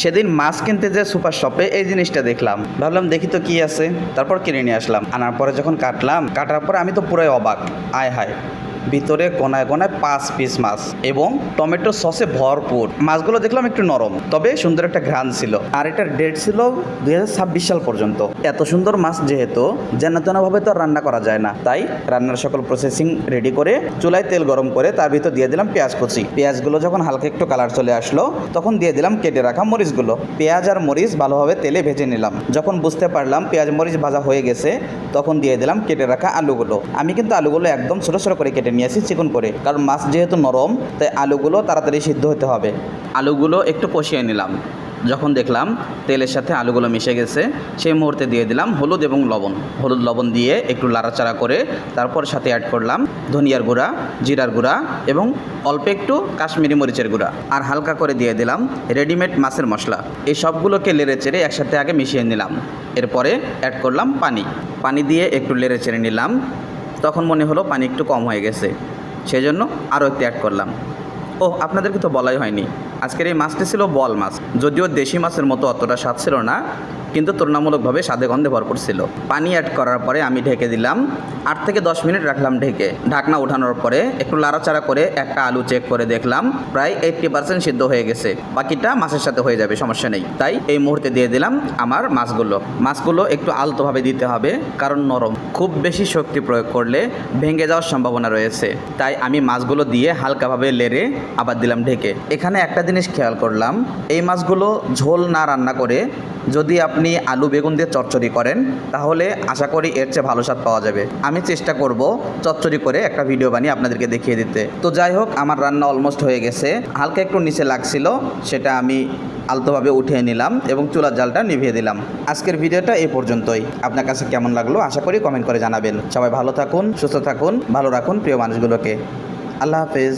সেদিন মাছ কিনতে যে সুপার শপে এই জিনিসটা দেখলাম, ভাবলাম দেখি তো কি আছে, তারপর কিনে নিয়ে আসলাম। আনার পরে যখন কাটার পরে আমি তো পুরাই অবাক। আয় হায়, ভিতরে কোনায় কোনায় 5 পিস মাছ এবং টমেটো সসে ভরপুর। মাছগুলো দেখলাম একটু নরম, তবে সুন্দর একটা ঘ্রাণ ছিল। আর এটার ডেট ছিল 2026 সাল পর্যন্ত। এত সুন্দর মাছ যেহেতু যেন-তেনভাবে তো আর রান্না করা যায় না, তাই রান্নার সকল প্রসেসিং রেডি করে চুলায় তেল গরম করে তার ভিতর দিয়ে দিলাম পেঁয়াজ কুচি। পেঁয়াজগুলো যখন হালকা একটু কালার চলে আসলো তখন দিয়ে দিলাম কেটে রাখা মরিচগুলো। পেঁয়াজ আর মরিচ ভালোভাবে তেলে ভেজে নিলাম। যখন বুঝতে পারলাম পেঁয়াজ মরিচ ভাজা হয়ে গেছে তখন দিয়ে দিলাম কেটে রাখা আলুগুলো। আমি কিন্তু আলুগুলো একদম ছোটো ছোটো করে কেটে নিয়েছি চিকন করে, কারণ মাছ যেহেতু নরম তাই আলুগুলো তাড়াতাড়ি সিদ্ধ হতে হবে। আলুগুলো একটু কষিয়ে নিলাম। যখন দেখলাম তেলের সাথে আলুগুলো মিশে গেছে সেই মুহূর্তে দিয়ে দিলাম হলুদ এবং লবণ। হলুদ লবণ দিয়ে একটু লাড়াচাড়া করে তারপর সাথে অ্যাড করলাম ধনিয়ার গুঁড়া, জিরার গুঁড়া এবং অল্প একটু কাশ্মীরি মরিচের গুঁড়া। আর হালকা করে দিয়ে দিলাম রেডিমেড মাছের মশলা। এই সবগুলোকে নেড়ে চেড়ে একসাথে আগে মিশিয়ে নিলাম। এরপরে অ্যাড করলাম পানি দিয়ে একটু নেড়ে চেড়ে নিলাম। তখন মনে হলো পানি একটু কম হয়ে গেছে, সেজন্য আরও একটু অ্যাড করলাম। আপনাদেরকে তো বলাই হয়নি, আজকের এই মাছটি ছিল বোয়াল মাছ। যদিও দেশি মাছের মতো অতটা স্বাদ ছিল না, কিন্তু তুলনামূলকভাবে স্বাদে গন্ধে ভরপুর ছিল। পানি অ্যাড করার পরে আমি ঢেকে দিলাম। 8 থেকে 10 মিনিট রাখলাম ঢেকে। ঢাকনা ওঠানোর পরে একটু লাড়াচাড়া করে একটা আলু চেক করে দেখলাম প্রায় 80% সিদ্ধ হয়ে গেছে। বাকিটা মাছের সাথে হয়ে যাবে, সমস্যা নেই। তাই এই মুহূর্তে দিয়ে দিলাম আমার মাছগুলো একটু আলতোভাবে দিতে হবে, কারণ নরম। খুব বেশি শক্তি প্রয়োগ করলে ভেঙে যাওয়ার সম্ভাবনা রয়েছে। তাই আমি মাছগুলো দিয়ে হালকাভাবে লেড়ে আবার দিলাম ঢেকে। এখানে একটা জিনিস খেয়াল করলাম, এই মাছগুলো ঝোল না রান্না করে যদি আপনি আলু বেগুন দিয়ে চচ্চড়ি করেন তাহলে আশা করি এর চেয়ে ভালো স্বাদ পাওয়া যাবে। আমি চেষ্টা করব চচ্চড়ি করে একটা ভিডিও বানিয়ে আপনাদেরকে দেখিয়ে দিতে। তো যাই হোক, আমার রান্না অলমোস্ট হয়ে গেছে। হালকা একটু নিচে লাগছিল, সেটা আমি আলতোভাবে উঠিয়ে নিলাম এবং চুলার জালটা নিভিয়ে দিলাম। আজকের ভিডিওটা এই পর্যন্তই। আপনার কাছে কেমন লাগলো আশা করি কমেন্ট করে জানাবেন। সবাই ভালো থাকুন, সুস্থ থাকুন, ভালো রাখুন প্রিয় মানুষগুলোকে। আল্লাহ হাফেজ।